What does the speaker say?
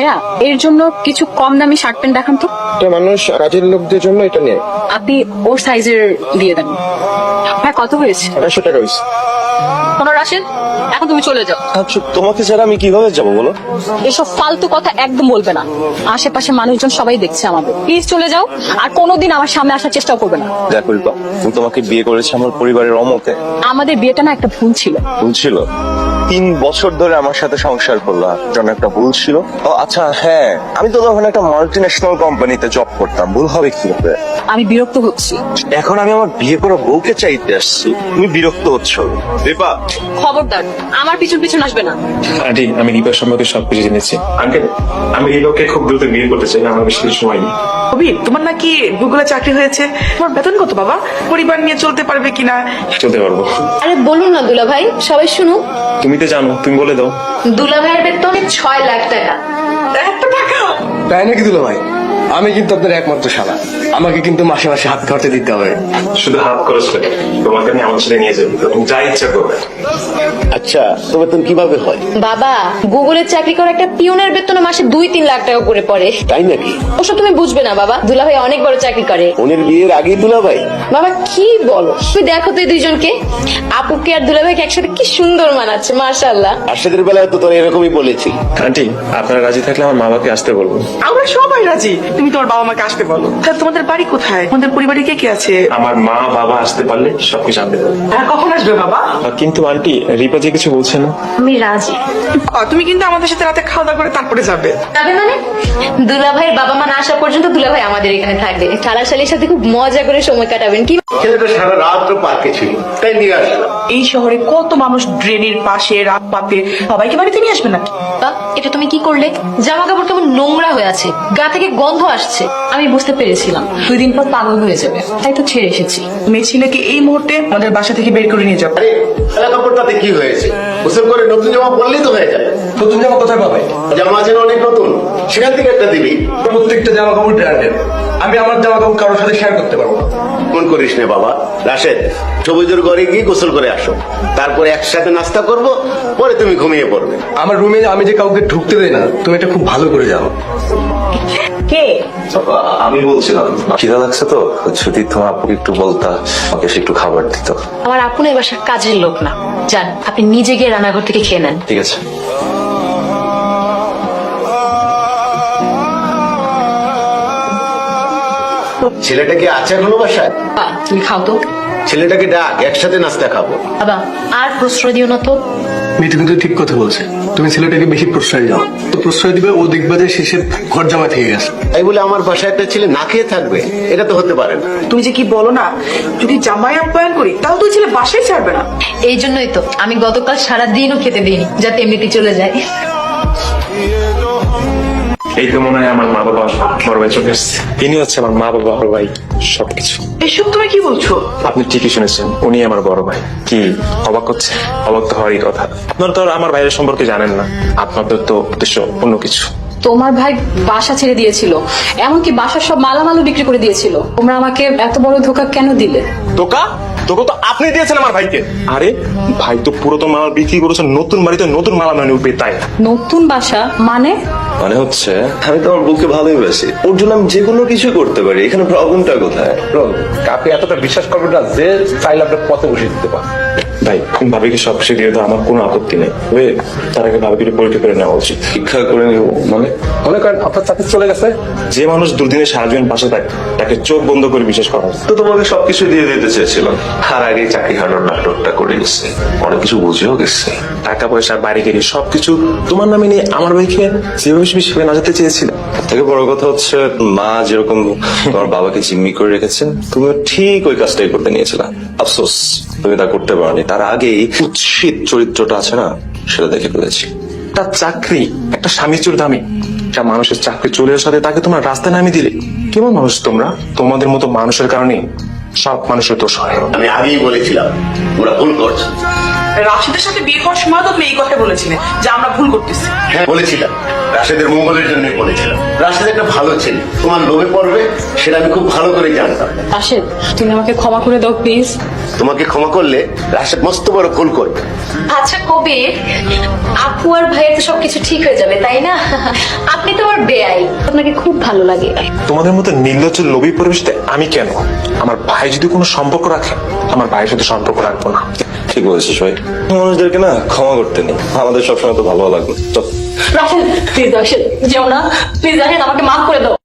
ভাইয়া এর জন্য কিছু কম দামি শার্ট প্যান্ট দেখান তো। এটা মানুষ কাজের লোকদের জন্য এটা নেয়। আপনি ওর সাইজের দিয়ে দেন। হ্যাঁ কত হয়েছে? 250 টাকা হয়েছে। ওনার আসেন, এখন তুমি চলে যাও। আচ্ছা তোমাকে ছাড়া আমি কিভাবে যাবো বলো? এসব ফালতু কথা একদম বলবে না, আশেপাশে মানুষজন সবাই দেখছে আমাদের। প্লিজ চলে যাও, আর কোনোদিন আমার সামনে আসার চেষ্টাও করবে না। দেখো রিপা, আমি তোমাকে বিয়ে করেছি আমার পরিবারের অমতে। আমাদের বিয়েটা না একটা ভুল ছিল। ভুল ছিল? 3 বছর ধরে আমার সাথে সংসার করলাম, জন্য একটা ভুল ছিল। ও আচ্ছা হ্যাঁ, আমি তো তখন একটা মাল্টিন্যাশনাল কোম্পানিতে জব করতাম, ভুল হবে কি হবে? আমি বিরক্ত হচ্ছি। এখন আমি আমার বিয়ে করা বউকে চাইতে আসছি, তুমি বিরক্ত হচ্ছ? রিপা খবরদার আমার পিছন পিছন আসবে না। আন্টি আমি রিপার সম্পর্কে সবকিছু জেনেছি। আঙ্কেল আমি রিপাকে খুব দ্রুত বিয়ে করতে চাই, আমার বেশি কিছু সময় নেই। কবির, তোমার নাকি গুগলে চাকরি হয়েছে? তোমার বেতন কত বাবা? পরিবার নিয়ে চলতে পারবে কিনা? চলতে পারবো। আরে বলুন না দুলা ভাই, সবাই শুনুক। তুমি তো জানো, তুমি বলে দাও। দুলা ভাইয়ের বেতন 6 লাখ টাকা। এত টাকা? তাই নাকি দুলা ভাই? আমি কিন্তু আপনার একমাত্র শালা, আমাকে কিন্তু মাসে মাসে হাত খরচা দিতে হবে। শুধু হাত খরচ করে তোমাকে আমি আমার সাথে নিয়ে যাবো, তুমি যা ইচ্ছা করবে। আচ্ছা তো বেতন কিভাবে হয়? বাবা, গুগলে চাকরি করা একটা পিয়নের বেতন মাসে 2-3 লাখ টাকা করে পড়ে। তাই নাকি? ওসব তুমি বুঝবে না বাবা, দুলা ভাই অনেক বড় চাকরি করে। ওনের বিয়ের আগেই দুলা ভাই? বাবা কি বলো, তুমি দেখো তো এই দুইজনকে, আপুকে আর দুলা ভাইকে একসাথে কি সুন্দর মানাচ্ছে, মাশাআল্লাহ। আশাদের বেলায় তো তোর এরকমই বলেছি। আন্টি আপনারা রাজি থাকলে আমার মা বাবাকে আসতে বলবো। আমরা সবাই রাজি, তুমি তোমার বাবা মাকে আসতে বলো। তা তোমাদের বাড়ি কোথায়? তোমাদের পরিবারে কে কে আছে? আমার মা বাবা আসতে পারলে সবকিছু জানতে পারবো। হ্যাঁ, কখন আসবে বাবা? কিন্তু আন্টি রিপা যে কিছু বলছে না। আমি রাজি। তুমি কিন্তু আমাদের সাথে রাতে খাওয়া দাওয়া করে তারপরে যাবে। যাবে মানে? দুলা ভাইয়ের বাবা মা না আসা পর্যন্ত দুলা ভাই আমাদের এখানে থাকবে, শালাশালির সাথে খুব মজা করে সময় কাটাবেন। কি ছেলেটা সারা রাত পার্কে ছিল, তাই নিয়ে আসলাম। এই শহরে কত মানুষ ড্রেনের পাশে রাত পাতে, সবাইকে বাড়িতে নিয়ে আসবে নাকি? বা, এটা তুমি কি করলে? জামা কাপড় কেমন নোংরা হয়ে আছে, গা থেকে গন্ধ আসছে। আমি বুঝতে পেরেছিলাম 2 দিন পর পাগল হয়ে যাবে, তাই তো ছেড়ে এসেছি। মেয়ে ছেলেকে এই মুহূর্তে আমাদের বাসা থেকে বের করে নিয়ে যাবে। আরে সাদা কাপড়টাতে কি হয়েছে? গোসল করে নতুন জামা পরলেই তো হয়ে যাবে। নতুন জামা কোথায় পাবে? জামা আছে না অনেক নতুন, সেখান থেকে একটা দিবি। প্রত্যেকটা জামা কাপড় ব্র্যান্ডেড, আমি আমার জামা কাপড় কারোর সাথে শেয়ার করতে পারবো না। মন করিস না বাবা। রাশেদ, সবুজের ঘরে গিয়ে গোসল করে আসো, তারপরে একসাথে নাস্তা করব, পরে তুমি ঘুমিয়ে পড়বে। আমার রুমে আমি যে কাউকে ঢুকতে দেই না, তুমি এটা খুব ভালো করে জানো। কে? আমি বলছিলাম খিদা লাগছে তো, যদি তোমার আপুকে একটু বলতা আমাকে সে একটু খাবার দিত। আমার আপু না এই বাসার কাজের লোক না, যান আপনি নিজে গিয়ে রান্নাঘর থেকে খেয়ে নেন। ঠিক আছে। ছেলেটাকে আছে এখনো বাসায়? তুমি খাও তো। ছেলেটাকে ডাক, একসাথে নাস্তা খাবো। বাবা আর প্রশ্রয় দিও না তো। মিঠু কিন্তু ঠিক কথা বলছে, তুমি ছেলেটাকে বেশি প্রশ্রয় দাও, তো প্রশ্রয় দিবে ও দেখবে যে শেষে ঘর জামা থেকে গেছে। তাই বলে আমার বাসায় একটা ছেলে না খেয়ে থাকবে? এটা তো হতে পারে না। তুমি যে কি বলো না, যদি জামাই আপ্যায়ন করি তাহলে তুই ছেলে বাসায় ছাড়বে না। এই জন্যই তো আমি গতকাল সারা দিনও খেতে দিইনি, যাতে এমনিতে চলে যায়। এই তো মনে হয় আমার মা বাবা বড় ভাই চলে এসছে। ইনি হচ্ছে আমার মা বাবা বড় ভাই সবকিছু। এসব তুমি কি বলছো? আপনি ঠিকই শুনেছেন, উনি আমার বড় ভাই। কি অবাক হচ্ছে? অবাক তো হওয়ারই কথা। আপনারা তো আর আমার ভাইয়ের সম্পর্কে জানেন না, আপনাদের তো উদ্দেশ্য অন্য কিছু। তোমার ভাই বাসা ছেড়ে দিয়েছিল, এমনকি বাসার সব মালামালও বিক্রি করে দিয়েছিল। তোমরা আমাকে এত বড় ধোঁকা কেন দিলে? তোকা তোকে তো আপনি দিয়েছেন আমার ভাইকে। আরে ভাই তো পুরাতন মাল বিক্রি করেছে, নতুন বাড়িতে নতুন মালা মানে উঠবে, তাই নতুন বাসা মানে? মানে হচ্ছে আমি তো আমার বউকে ভালোই বাসি, ওর জন্য আমি যে কোনো কিছু করতে পারি, এখানে প্রবলেমটা কোথায়? কাকে এতটা বিশ্বাস করবে না যে চাইলে আপনার পথে বসে দিতে পারে। ভাই ভাবিকে সব কিছু দিয়ে দাও, আমার কোনো আপত্তি নেই। তবে তার আগে ভাবিকে পরীক্ষা করে নেওয়া উচিত। শিক্ষা করে নিব মানে? মনে করেন আপনার চাকরি চলে গেছে, যে মানুষ দুর্দিনে সারা জীবন পাশে থাকে তাকে চোখ বন্ধ করে বিশ্বাস করা উচিত। তো তোমাকে সবকিছু দিয়ে দিতে চেয়েছিলাম, আর আগে চাকরি হারানোর নাটকটা করে গেছে, অনেক কিছু বুঝেও গেছে। টাকা পয়সা বাড়ি গাড়ি সবকিছু তোমার নামে নিয়ে আমার ভাইকে যেভাবে সেভাবে না যেতে চেয়েছিল। থেকে বড় কথা হচ্ছে মা যেরকম তোমার বাবাকে জিম্মি করে রেখেছে, তুমিও ঠিক ওই কাজটাই করতে নিয়েছিলাম। আফসোস তুমি তা করতে পারোনি। তার আগেই কুৎসিত চরিত্রটা আছে না, সেটা দেখে ফেলেছি। একটা চাকরি, একটা স্বামী চুর দামি, একটা মানুষের চাকরি চলে আসার সাথে তাকে তোমরা রাস্তায় নামিয়ে দিলে। কেমন মানুষ তোমরা? তোমাদের মতো মানুষের কারণে সব মানুষের দোষ হয়। আমি আগেই বলেছিলাম তোমরা ভুল করছো। রাশিদের সাথে বিয়ে হওয়ার সময় তো তুমি এই কথা বলেছিলে যে আমরা ভুল করতেছি। হ্যাঁ বলেছিলাম, রাশেদের মঙ্গলের জন্যই বলেছিলাম। রাশেদ একটা ভালো ছেলে, তোমার লোভে পড়বে সেটা আমি খুব ভালো করে জানতাম। রাশেদ, তুমি আমাকে ক্ষমা করে দাও প্লিজ। তোমাকে ক্ষমা করলে রাশেদ মস্ত বড় ভুল করবে। আচ্ছা কবির, আপু আর ভাইয়ের তো সবকিছু ঠিক হয়ে যাবে তাই না? আপনি তো আমার বেয়াই, আপনাকে খুব ভালো লাগে। তোমাদের মতো নির্লজ্জ লোভী পরিবেশতে আমি কেন? আমার ভাই যদি কোনো সম্পর্ক রাখে, আমার ভাইয়ের সাথে সম্পর্ক রাখবো না। ঠিক বলেছিস ভাই, মানুষদেরকে না ক্ষমা করতে নেই, আমাদের সবসময় তো ভালো লাগবে। চল। রাশেদ প্লিজ, রাশেদ যেও না প্লিজ, রাশেদ আমাকে মাফ করে দাও।